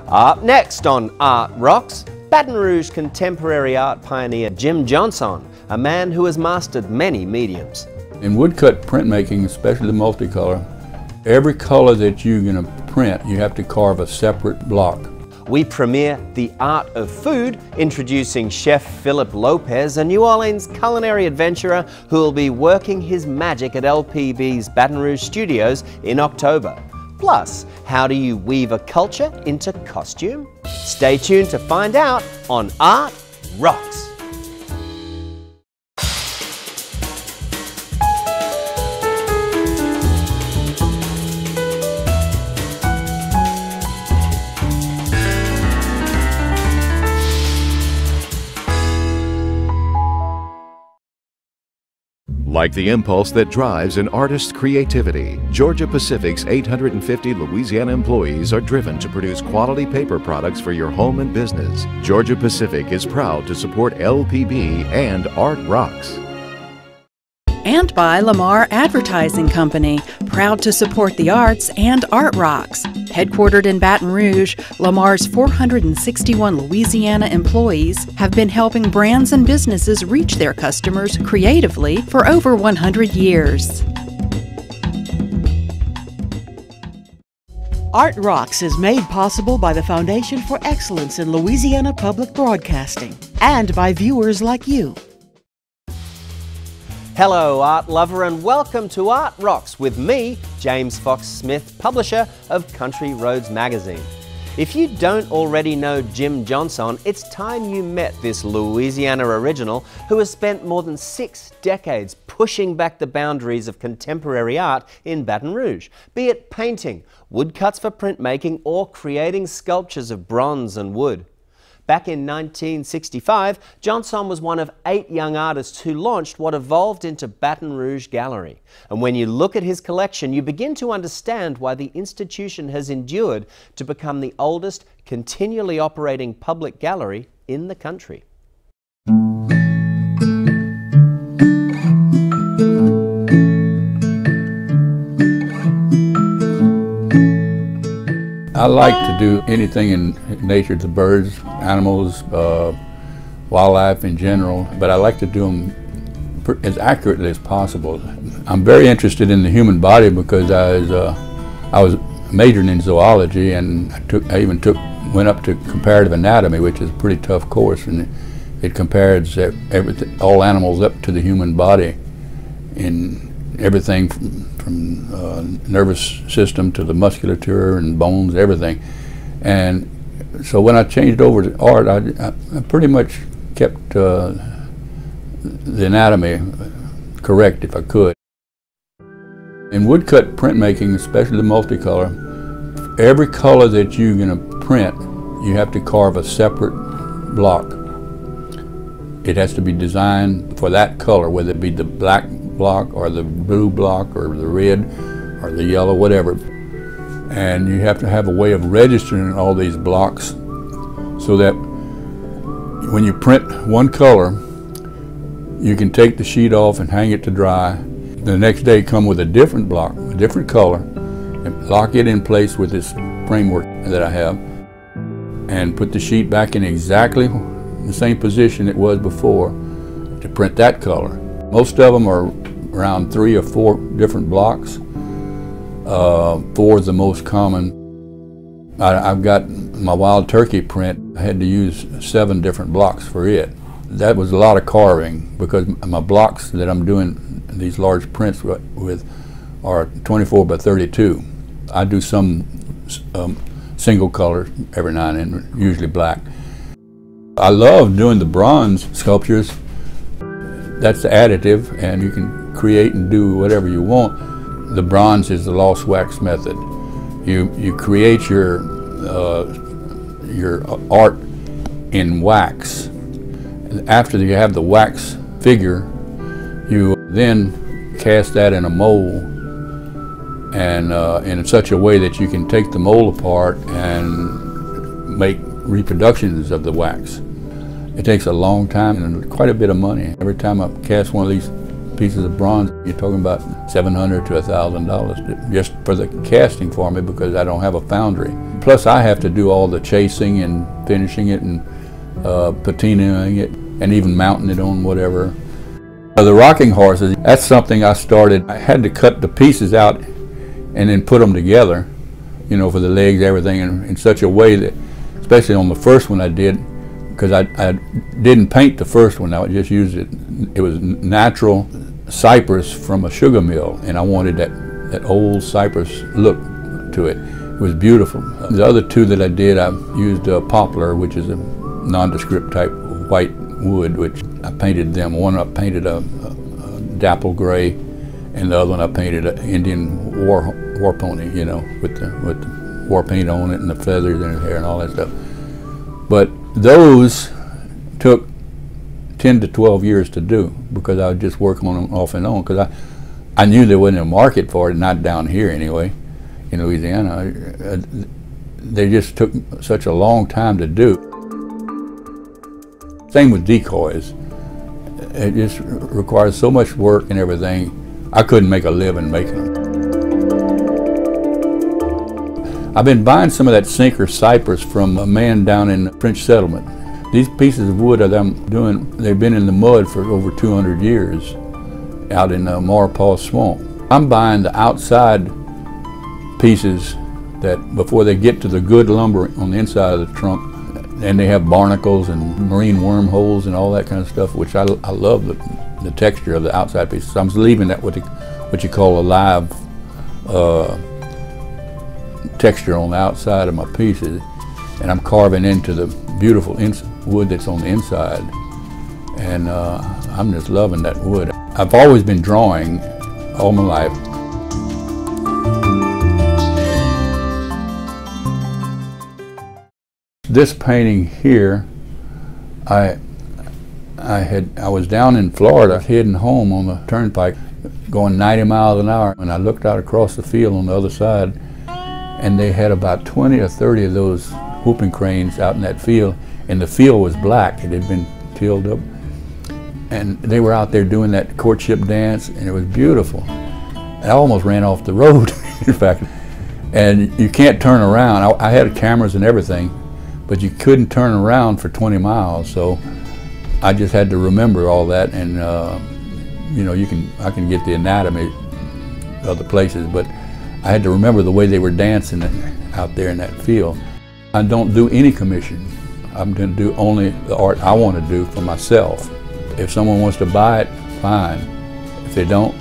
Up next on Art Rocks, Baton Rouge contemporary art pioneer Jim Jeansonne, a man who has mastered many mediums. In woodcut printmaking, especially the multicolor, every color that you're going to print, you have to carve a separate block. We premiere The Art of Food, introducing Chef Phillip Lopez, a New Orleans culinary adventurer who will be working his magic at LPB's Baton Rouge studios in October. Plus, how do you weave a culture into costume? Stay tuned to find out on Art Rocks. Like the impulse that drives an artist's creativity, Georgia Pacific's 850 Louisiana employees are driven to produce quality paper products for your home and business. Georgia Pacific is proud to support LPB and Art Rocks. And by Lamar Advertising Company, proud to support the arts and Art Rocks. Headquartered in Baton Rouge, Lamar's 461 Louisiana employees have been helping brands and businesses reach their customers creatively for over 100 years. Art Rocks is made possible by the Foundation for Excellence in Louisiana Public Broadcasting and by viewers like you. Hello, art lover, and welcome to Art Rocks with me, James Fox Smith, publisher of Country Roads magazine. If you don't already know Jim Jeansonne, it's time you met this Louisiana original who has spent more than 6 decades pushing back the boundaries of contemporary art in Baton Rouge, be it painting, woodcuts for printmaking, or creating sculptures of bronze and wood. Back in 1965, Jeansonne was one of 8 young artists who launched what evolved into Baton Rouge Gallery. And when you look at his collection, you begin to understand why the institution has endured to become the oldest continually operating public gallery in the country. I like to do anything in nature, the birds, animals, wildlife in general, but I like to do them as accurately as possible. I'm very interested in the human body because I was majoring in zoology, and I even went up to comparative anatomy, which is a pretty tough course, and it compares everything, all animals up to the human body in everything from nervous system to the musculature and bones, everything. And so when I changed over to art, I pretty much kept the anatomy correct if I could. In woodcut printmaking, especially the multicolor, every color that you're going to print, you have to carve a separate block. It has to be designed for that color, whether it be the black block or the blue block or the red or the yellow, whatever. And you have to have a way of registering all these blocks so that when you print one color, you can take the sheet off and hang it to dry. The next day come with a different block, a different color, and lock it in place with this framework that I have, and put the sheet back in exactly the same position it was before to print that color. Most of them are around 3 or 4 different blocks. 4 is the most common. I've got my wild turkey print. I had to use 7 different blocks for it. That was a lot of carving because my blocks that I'm doing these large prints with are 24 by 32. I do some single color every now and then, usually black. I love doing the bronze sculptures. That's the additive, and you can create and do whatever you want. The bronze is the lost wax method. You create your art in wax. After you have the wax figure, you then cast that in a mold, and in such a way that you can take the mold apart and make reproductions of the wax. It takes a long time and quite a bit of money. Every time I cast one of these pieces of bronze, you're talking about $700 to $1,000 just for the casting for me because I don't have a foundry. Plus I have to do all the chasing and finishing it and patinaing it and even mounting it on whatever. The rocking horses, that's something I started. I had to cut the pieces out and then put them together, you know, for the legs, everything, in such a way that, especially on the first one I did, because I didn't paint the first one, I just used it. It was natural cypress from a sugar mill, and I wanted that old cypress look to it. It was beautiful. The other two that I did, I used poplar, which is a nondescript type white wood, which I painted them. One I painted a dapple gray, and the other one I painted an Indian war pony, you know, with the war paint on it and the feathers in his hair and all that stuff. But those took 10 to 12 years to do, because I would just work on them off and on, because I knew there wasn't a market for it, not down here anyway, in Louisiana. They just took such a long time to do. Same with decoys. It just requires so much work and everything. I couldn't make a living making them. I've been buying some of that sinker cypress from a man down in the French settlement. These pieces of wood that I'm doing, they've been in the mud for over 200 years out in Maurepas Swamp. I'm buying the outside pieces that before they get to the good lumber on the inside of the trunk, and they have barnacles and marine wormholes and all that kind of stuff, which I love the texture of the outside pieces. So I'm leaving that what you call a live texture on the outside of my pieces, and I'm carving into the beautiful wood that's on the inside, and I'm just loving that wood. I've always been drawing all my life. This painting here, I was down in Florida, heading home on the turnpike, going 90 miles an hour, and I looked out across the field on the other side, and they had about 20 or 30 of those whooping cranes out in that field, and the field was black. It had been tilled up, and they were out there doing that courtship dance, and it was beautiful. I almost ran off the road, in fact, and you can't turn around. I had cameras and everything, but you couldn't turn around for 20 miles, so I just had to remember all that, and you know, I can get the anatomy of the places, but I had to remember the way they were dancing out there in that field. I don't do any commission. I'm going to do only the art I want to do for myself. If someone wants to buy it, fine. If they don't,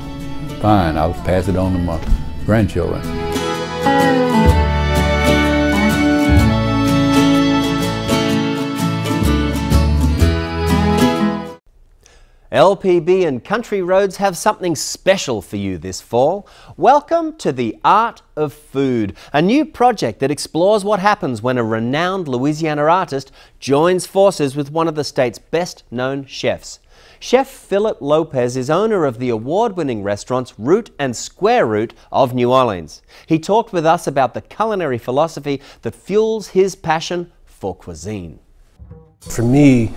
fine. I'll pass it on to my grandchildren. LPB and Country Roads have something special for you this fall. Welcome to The Art of Food, a new project that explores what happens when a renowned Louisiana artist joins forces with one of the state's best-known chefs. Chef Phillip Lopez is owner of the award-winning restaurants Root and Square Root of New Orleans. He talked with us about the culinary philosophy that fuels his passion for cuisine. For me,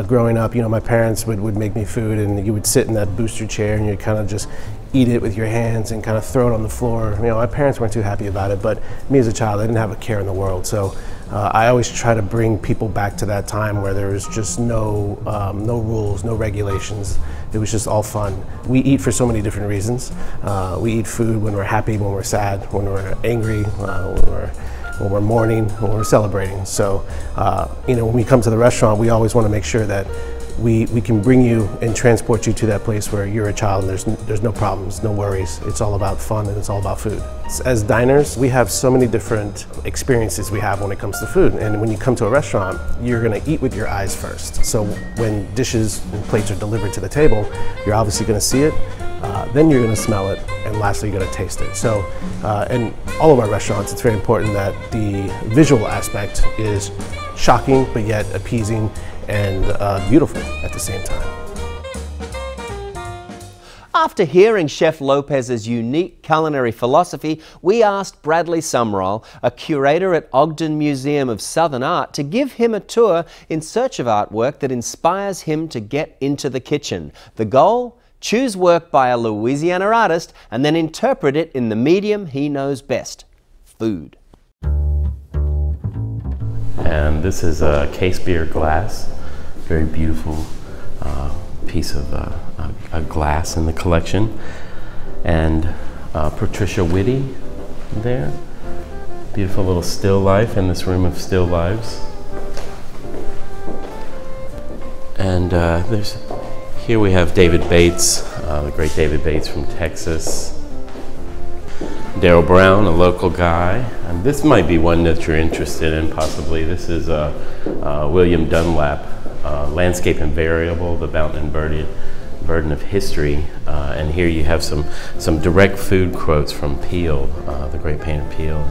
growing up, you know, my parents would make me food, and you would sit in that booster chair and you'd kind of just eat it with your hands and kind of throw it on the floor. You know, my parents weren't too happy about it, but me as a child, I didn't have a care in the world. So I always try to bring people back to that time where there was just no rules, no regulations. It was just all fun. We eat for so many different reasons. We eat food when we're happy, when we're sad, when we're angry, when we're mourning, when we're celebrating. So, you know, when we come to the restaurant, we always want to make sure that we can bring you and transport you to that place where you're a child and there's no problems, no worries. It's all about fun and it's all about food. As diners, we have so many different experiences we have when it comes to food. And when you come to a restaurant, you're going to eat with your eyes first. So when dishes and plates are delivered to the table, you're obviously going to see it. Then you're going to smell it, and lastly you're going to taste it. So in all of our restaurants, it's very important that the visual aspect is shocking but yet appeasing and beautiful at the same time. After hearing Chef Lopez's unique culinary philosophy, we asked Bradley Sumrall, a curator at Ogden Museum of Southern Art, to give him a tour in search of artwork that inspires him to get into the kitchen. The goal? Choose work by a Louisiana artist and then interpret it in the medium he knows best, food. And this is a case beer glass, very beautiful piece of a glass in the collection. And Patricia Whitty there. Beautiful little still life in this room of still lives. And here we have David Bates, the great David Bates from Texas. Darrell Brown, a local guy. And this might be one that you're interested in, possibly. This is William Dunlap, Landscape and Variable, the Mountain and Burden of History. And here you have some direct food quotes from Peale, the great painter Peale,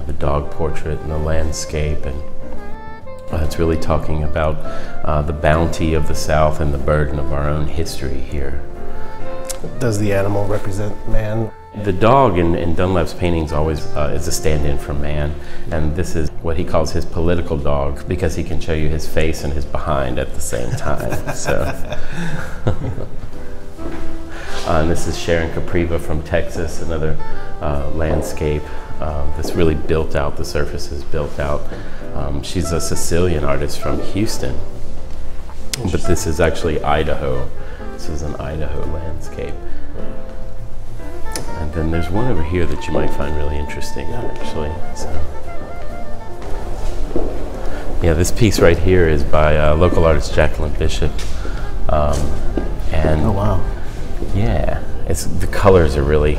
the dog portrait and the landscape. And it's really talking about the bounty of the South and the burden of our own history here. Does the animal represent man? The dog in Dunlap's paintings always is a stand-in for man, and this is what he calls his political dog because he can show you his face and his behind at the same time. So, and this is Sharon Cap Revo from Texas, another landscape that's really built out. The surface is built out. She's a Sicilian artist from Houston, but this is actually Idaho. This is an Idaho landscape. And then there's one over here that you might find really interesting, actually. So, yeah, this piece right here is by local artist Jacqueline Bishop. And oh, wow. Yeah, the colors are really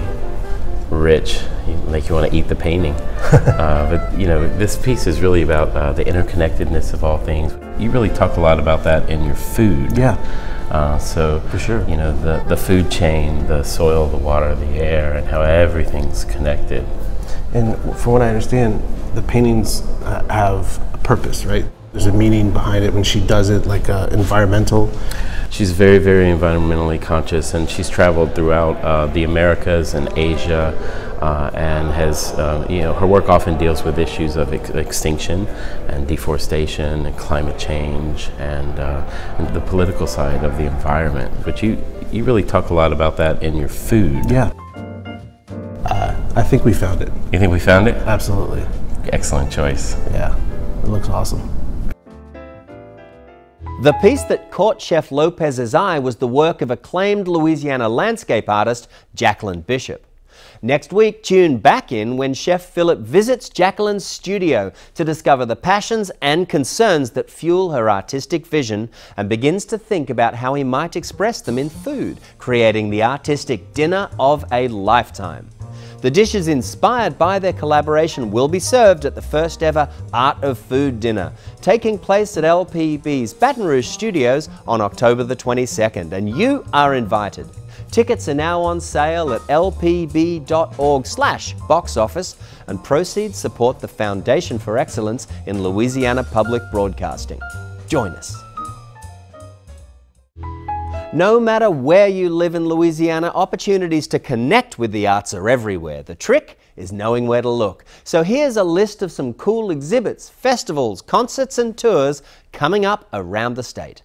rich, make you want to eat the painting. But you know, this piece is really about the interconnectedness of all things. You really talk a lot about that in your food. Yeah. So for sure, you know, the food chain, the soil, the water, the air, and how everything's connected. And from what I understand, the paintings have a purpose, right? There's a meaning behind it when she does it, like environmental. She's very, very environmentally conscious, and she's traveled throughout the Americas and Asia, and has, you know, her work often deals with issues of extinction and deforestation and climate change and the political side of the environment. But you really talk a lot about that in your food. Yeah. I think we found it. You think we found it? Absolutely. Excellent choice. Yeah, it looks awesome. The piece that caught Chef Lopez's eye was the work of acclaimed Louisiana landscape artist Jacqueline Bishop. Next week, tune back in when Chef Phillip visits Jacqueline's studio to discover the passions and concerns that fuel her artistic vision and begins to think about how he might express them in food, creating the artistic dinner of a lifetime. The dishes inspired by their collaboration will be served at the first ever Art of Food dinner, taking place at LPB's Baton Rouge studios on October the 22nd, and you are invited. Tickets are now on sale at lpb.org/box office, and proceeds support the Foundation for Excellence in Louisiana Public Broadcasting. Join us. No matter where you live in Louisiana, opportunities to connect with the arts are everywhere. The trick is knowing where to look. So here's a list of some cool exhibits, festivals, concerts and tours coming up around the state.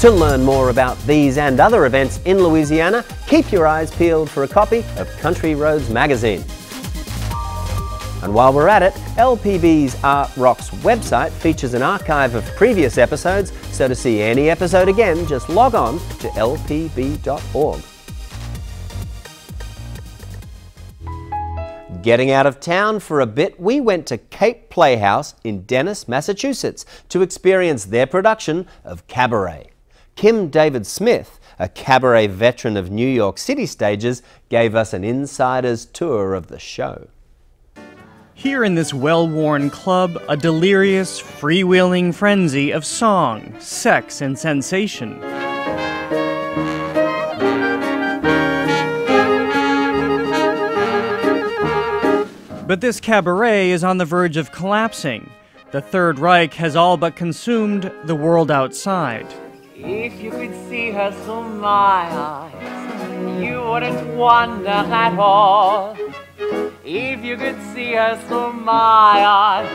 To learn more about these and other events in Louisiana, keep your eyes peeled for a copy of Country Roads magazine. And while we're at it, LPB's Art Rocks website features an archive of previous episodes, so to see any episode again, just log on to lpb.org. Getting out of town for a bit, we went to Cape Playhouse in Dennis, Massachusetts to experience their production of Cabaret. Kim David Smith, a cabaret veteran of New York City stages, gave us an insider's tour of the show. Here in this well-worn club, a delirious, freewheeling frenzy of song, sex, and sensation. But this cabaret is on the verge of collapsing. The Third Reich has all but consumed the world outside. If you could see her through my eyes, you wouldn't wonder at all. If you could see her through my eyes,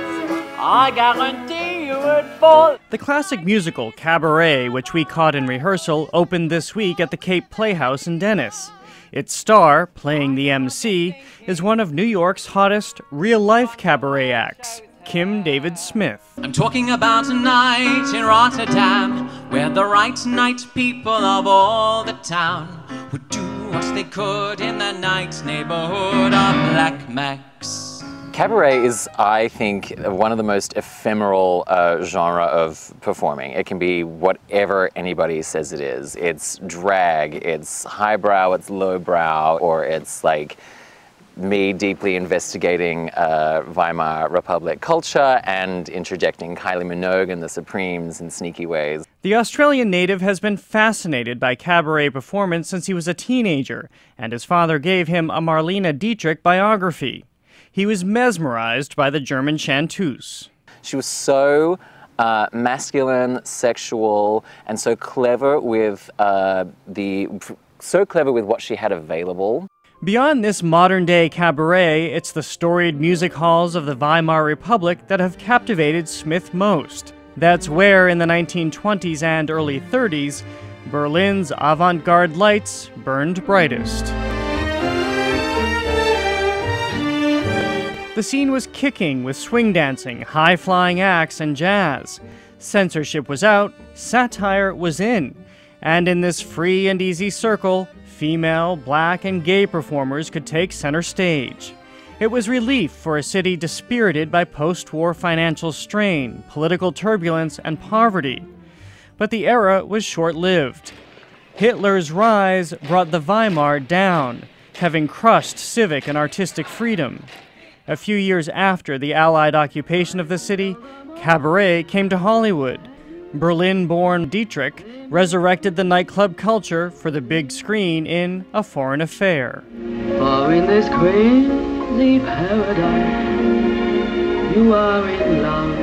I guarantee you would fall. The classic musical Cabaret, which we caught in rehearsal, opened this week at the Cape Playhouse in Dennis. Its star, playing the MC, is one of New York's hottest real-life cabaret acts, Kim David Smith. I'm talking about a night in Rotterdam, where the right night people of all the town would do what they could in the night neighborhood of Black Max. Cabaret is, I think, one of the most ephemeral genre of performing. It can be whatever anybody says it is. It's drag, it's highbrow, it's lowbrow, or it's like me deeply investigating Weimar Republic culture and interjecting Kylie Minogue and the Supremes in sneaky ways. The Australian native has been fascinated by cabaret performance since he was a teenager, and his father gave him a Marlene Dietrich biography. He was mesmerized by the German chanteuse. She was so masculine, sexual, and so clever with what she had available. Beyond this modern-day cabaret, it's the storied music halls of the Weimar Republic that have captivated Smith most. That's where, in the 1920s and early 30s, Berlin's avant-garde lights burned brightest. The scene was kicking with swing dancing, high-flying acts, and jazz. Censorship was out, satire was in. And in this free and easy circle, female, black, and gay performers could take center stage. It was relief for a city dispirited by post-war financial strain, political turbulence, and poverty. But the era was short-lived. Hitler's rise brought the Weimar down, having crushed civic and artistic freedom. A few years after the Allied occupation of the city, cabaret came to Hollywood. Berlin-born Dietrich resurrected the nightclub culture for the big screen in A Foreign Affair. For in this crazy paradise, you are in love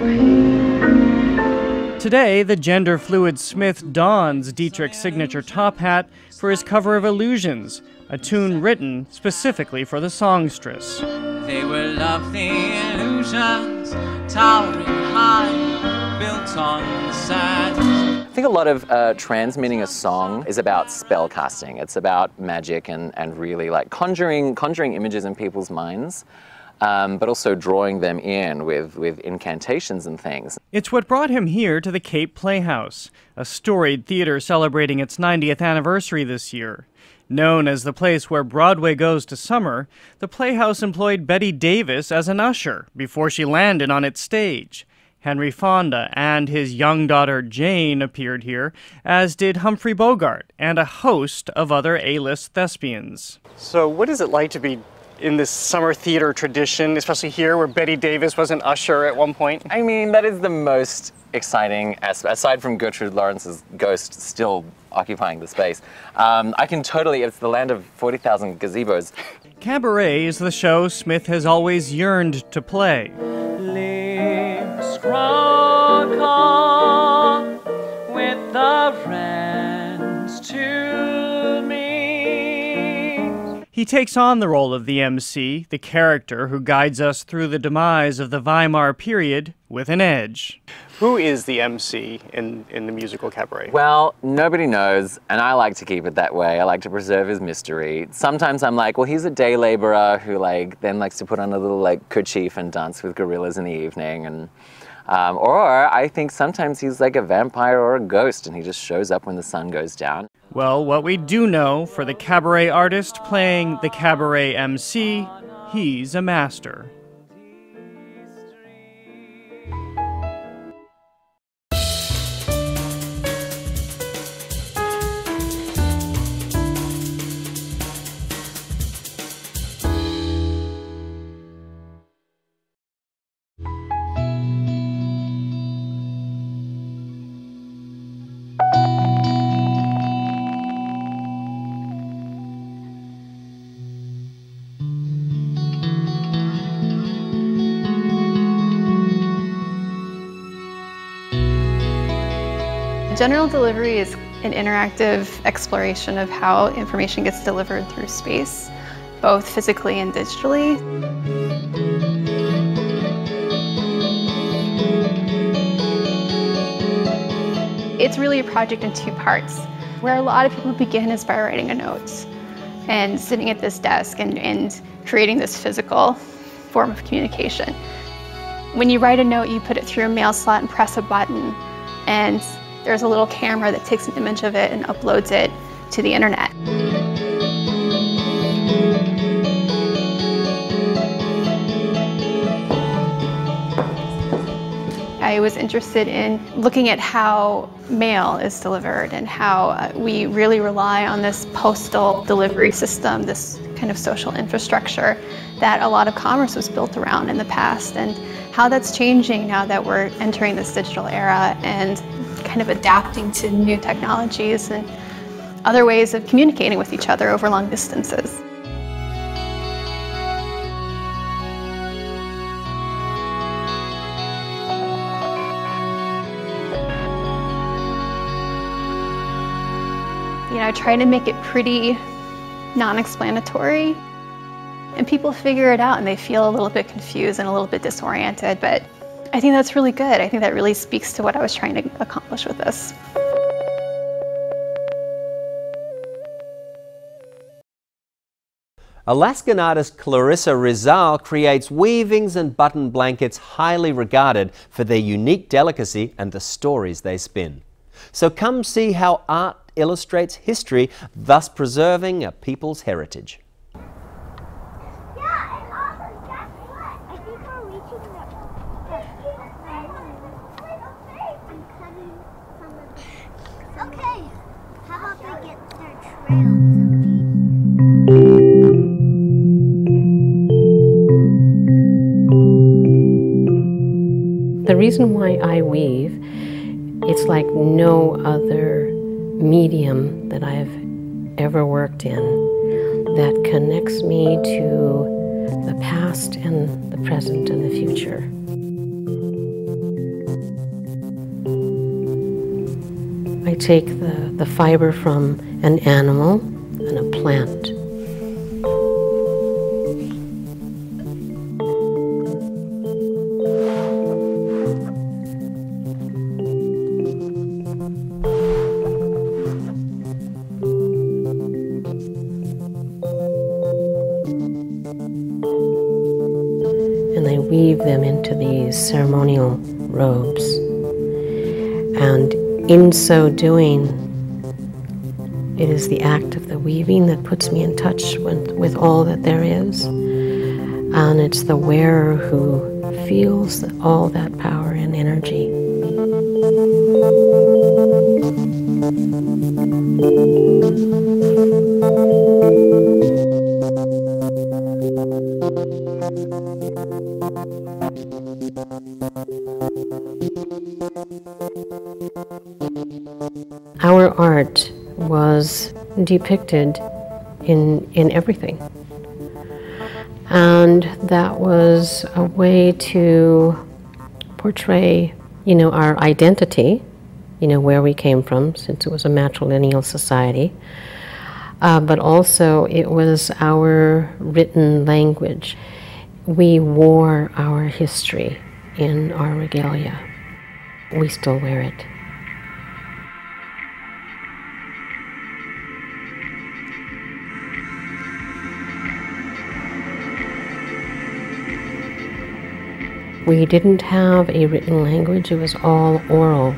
with me. Today, the gender-fluid Smith dons Dietrich's signature top hat for his cover of Illusions, a tune written specifically for the songstress. They were lovely illusions, towering high, built on the sand. I think a lot of transmitting a song is about spell casting. It's about magic and really like conjuring images in people's minds, but also drawing them in with incantations and things. It's what brought him here to the Cape Playhouse, a storied theater celebrating its 90th anniversary this year. Known as the place where Broadway goes to summer, the Playhouse employed Bette Davis as an usher before she landed on its stage. Henry Fonda and his young daughter Jane appeared here, as did Humphrey Bogart and a host of other A-list thespians. So what is it like to be in this summer theater tradition, especially here where Bette Davis was an usher at one point? I mean, that is the most exciting aspect, aside from Gertrude Lawrence's ghost still occupying the space. I can totally, it's the land of 40,000 gazebos. Cabaret is the show Smith has always yearned to play. Lips cross with the friends to me. He takes on the role of the MC, the character who guides us through the demise of the Weimar period, with an edge. Who is the MC in the musical Cabaret? Well, nobody knows, and I like to keep it that way. I like to preserve his mystery. Sometimes I'm like, well, he's a day laborer who then likes to put on a little kerchief and dance with gorillas in the evening, and or I think sometimes he's like a vampire or a ghost, and he just shows up when the sun goes down. Well, what we do know, for the cabaret artist playing the cabaret MC, he's a master. General delivery is an interactive exploration of how information gets delivered through space, both physically and digitally. It's really a project in two parts. Where a lot of people begin is by writing a note and sitting at this desk and creating this physical form of communication. When you write a note, you put it through a mail slot and press a button, and there's a little camera that takes an image of it and uploads it to the internet. I was interested in looking at how mail is delivered and how we really rely on this postal delivery system, this kind of social infrastructure that a lot of commerce was built around in the past, and how that's changing now that we're entering this digital era and kind of adapting to new technologies and other ways of communicating with each other over long distances. You know, I try to make it pretty non-explanatory, and people figure it out and they feel a little bit confused and a little bit disoriented, but I think that's really good. I think that really speaks to what I was trying to accomplish with this. Alaskan artist Clarissa Rizal creates weavings and button blankets highly regarded for their unique delicacy and the stories they spin. So come see how art illustrates history, thus preserving a people's heritage. Okay, how about they get their trail? The reason why I weave, it's like no other medium that I've ever worked in that connects me to the past and the present and the future. I take the fiber from an animal and a plant. And I weave them into these ceremonial robes. And in so doing, it is the act of the weaving that puts me in touch with all that there is. And it's the wearer who feels all that power and energy. Our art was depicted in everything. And that was a way to portray, our identity, where we came from, since it was a matrilineal society. But also it was our written language. We wore our history in our regalia. We still wear it. We didn't have a written language. It was all oral,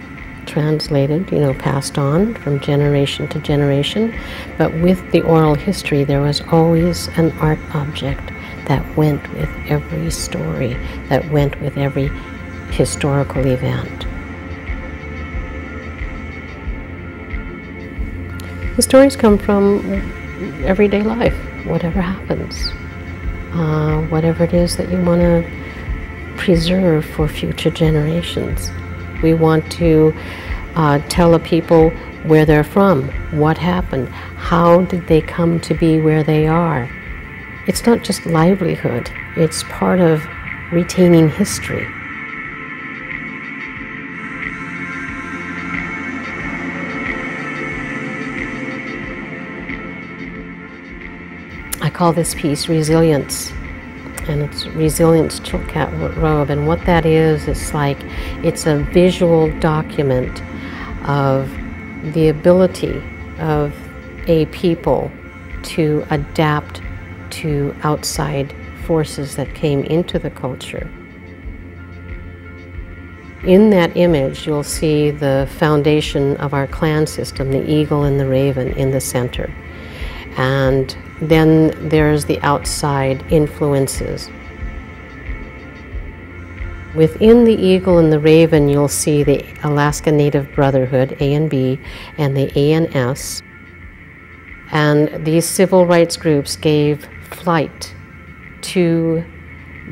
translated, passed on from generation to generation. But with the oral history, there was always an art object that went with every story, that went with every historical event. The stories come from everyday life, whatever happens, whatever it is that you want to preserve for future generations. We want to tell the people where they're from, what happened, how did they come to be where they are. It's not just livelihood, it's part of retaining history. call this piece Resilience. And it's Resilience Cat Robe. And what that is, it's a visual document of the ability of a people to adapt to outside forces that came into the culture. In that image, you'll see the foundation of our clan system, the eagle and the raven in the center. And then there's the outside influences. Within the eagle and the raven, you'll see the Alaska Native Brotherhood, A and B, and the ANS. And these civil rights groups gave flight to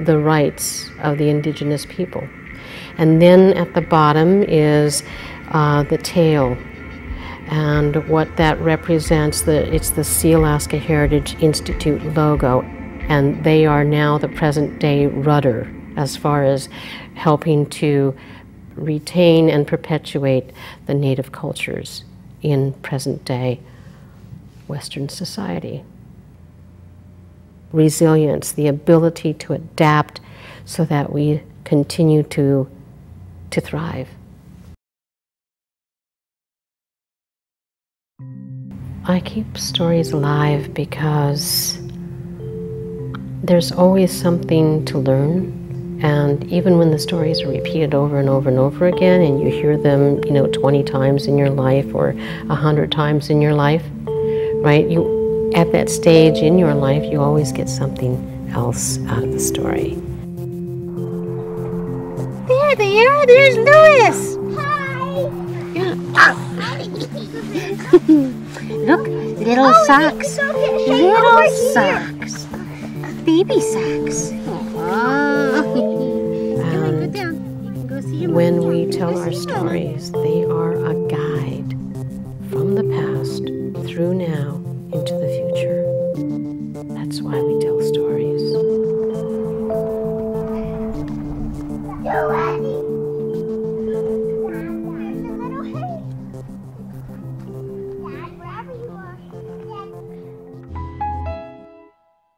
the rights of the indigenous people. And then at the bottom is the tail. And what that represents, it's the Sealaska Heritage Institute logo. And they are now the present day rudder as far as helping to retain and perpetuate the Native cultures in present day Western society. Resilience, the ability to adapt so that we continue to thrive. I keep stories alive because there's always something to learn. And even when the stories are repeated over and over and over again, and you hear them, 20 times in your life or 100 times in your life, right? At that stage in your life, you always get something else out of the story. There they are. There's Louis. Hi. Hi. Look, little socks. Little socks. Baby socks. And when we tell our stories, they are a guide from the past through now into the future. That's why we tell stories.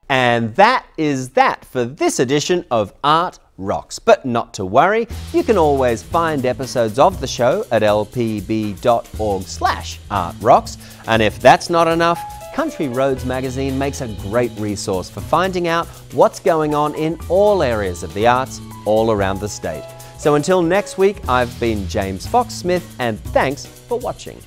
And that is that for this edition of Art Rocks. But not to worry, you can always find episodes of the show at lpb.org/artrocks. And if that's not enough, Country Roads magazine makes a great resource for finding out what's going on in all areas of the arts all around the state. So until next week, I've been James Fox Smith, and thanks for watching.